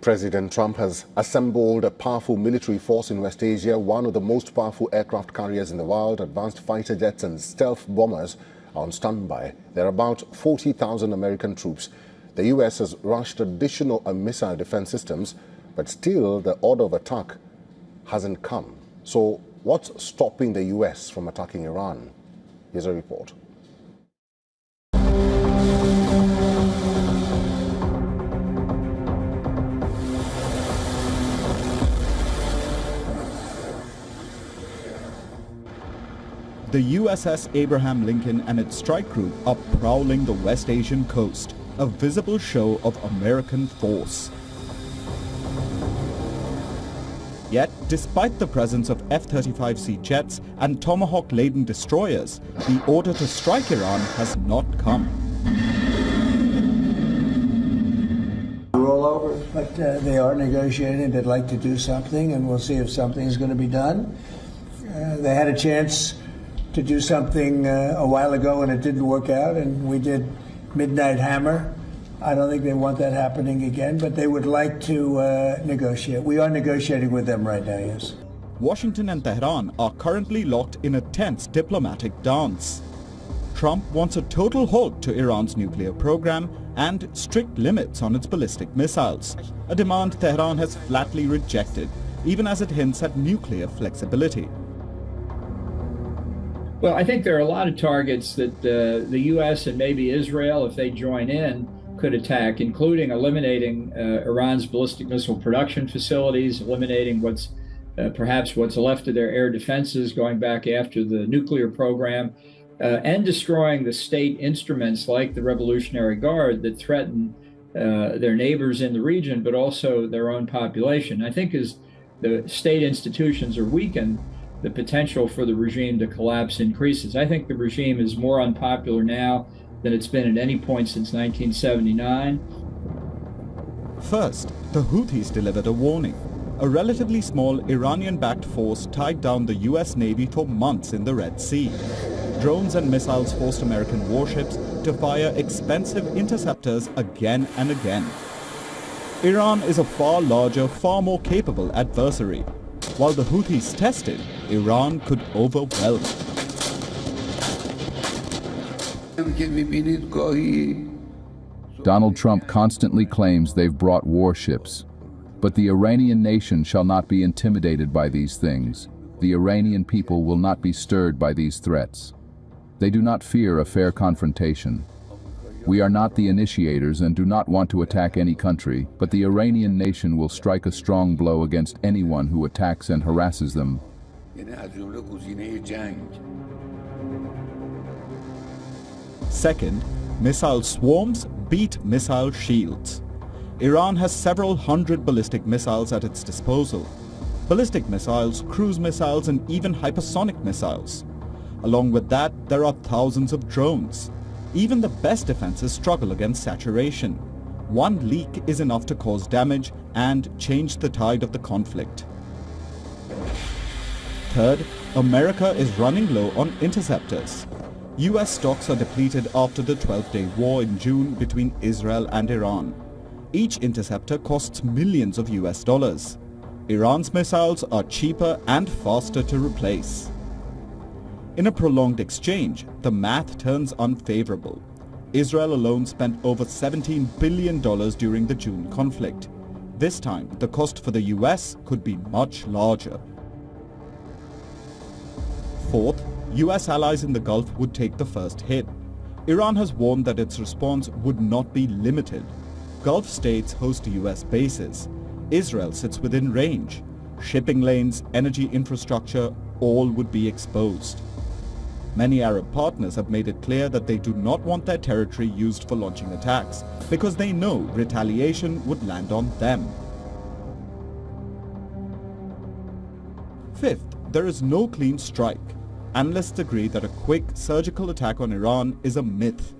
President Trump has assembled a powerful military force in West Asia. One of the most powerful aircraft carriers in the world, advanced fighter jets and stealth bombers are on standby. There are about 40,000 American troops. The U.S. has rushed additional missile defense systems, but still the order of attack hasn't come. So what's stopping the U.S. from attacking Iran? Here's a report. The USS Abraham Lincoln and its strike group are prowling the West Asian coast, a visible show of American force. Yet, despite the presence of F-35C jets and Tomahawk-laden destroyers, the order to strike Iran has not come. We're all over, but they are negotiating. They'd like to do something, and we'll see if something is going to be done. They had a chance to do something a while ago and it didn't work out, and we did Midnight Hammer. I don't think they want that happening again, but they would like to negotiate. We are negotiating with them right now, yes. Washington and Tehran are currently locked in a tense diplomatic dance. Trump wants a total halt to Iran's nuclear program and strict limits on its ballistic missiles, a demand Tehran has flatly rejected, even as it hints at nuclear flexibility. Well, I think there are a lot of targets that the U.S. and maybe Israel, if they join in, could attack, including eliminating Iran's ballistic missile production facilities, eliminating perhaps what's left of their air defenses going back after the nuclear program, and destroying the state instruments like the Revolutionary Guard that threaten their neighbors in the region, but also their own population. I think as the state institutions are weakened, the potential for the regime to collapse increases. I think the regime is more unpopular now than it's been at any point since 1979. First, the Houthis delivered a warning. A relatively small Iranian-backed force tied down the US Navy for months in the Red Sea. Drones and missiles forced American warships to fire expensive interceptors again and again. Iran is a far larger, far more capable adversary. While the Houthis tested, Iran could overwhelm. Donald Trump constantly claims they've brought warships. But the Iranian nation shall not be intimidated by these things. The Iranian people will not be stirred by these threats. They do not fear a fair confrontation. We are not the initiators and do not want to attack any country, but the Iranian nation will strike a strong blow against anyone who attacks and harasses them. Second, missile swarms beat missile shields. Iran has several hundred ballistic missiles at its disposal. Ballistic missiles, cruise missiles, and even hypersonic missiles. Along with that, there are thousands of drones. Even the best defenses struggle against saturation. One leak is enough to cause damage and change the tide of the conflict. Third, America is running low on interceptors. US stocks are depleted after the 12-day war in June between Israel and Iran. Each interceptor costs millions of US dollars. Iran's missiles are cheaper and faster to replace. In a prolonged exchange, the math turns unfavorable. Israel alone spent over $17 billion during the June conflict. This time, the cost for the US could be much larger. Fourth, US allies in the Gulf would take the first hit. Iran has warned that its response would not be limited. Gulf states host US bases. Israel sits within range. Shipping lanes, energy infrastructure, all would be exposed. Many Arab partners have made it clear that they do not want their territory used for launching attacks because they know retaliation would land on them. Fifth, there is no clean strike. Analysts agree that a quick surgical attack on Iran is a myth.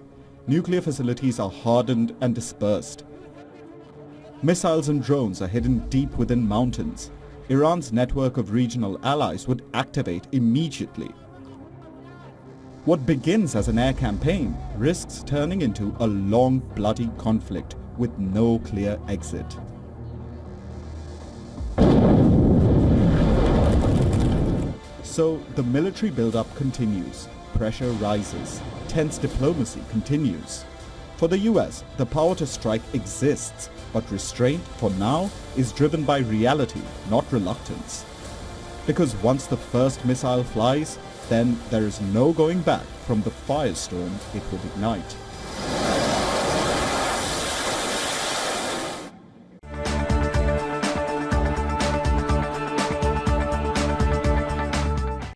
Nuclear facilities are hardened and dispersed. Missiles and drones are hidden deep within mountains. Iran's network of regional allies would activate immediately. What begins as an air campaign risks turning into a long, bloody conflict with no clear exit. So the military buildup continues, pressure rises, tense diplomacy continues. For the US, the power to strike exists, but restraint, for now, is driven by reality, not reluctance. Because once the first missile flies, then there is no going back from the firestorm it will ignite.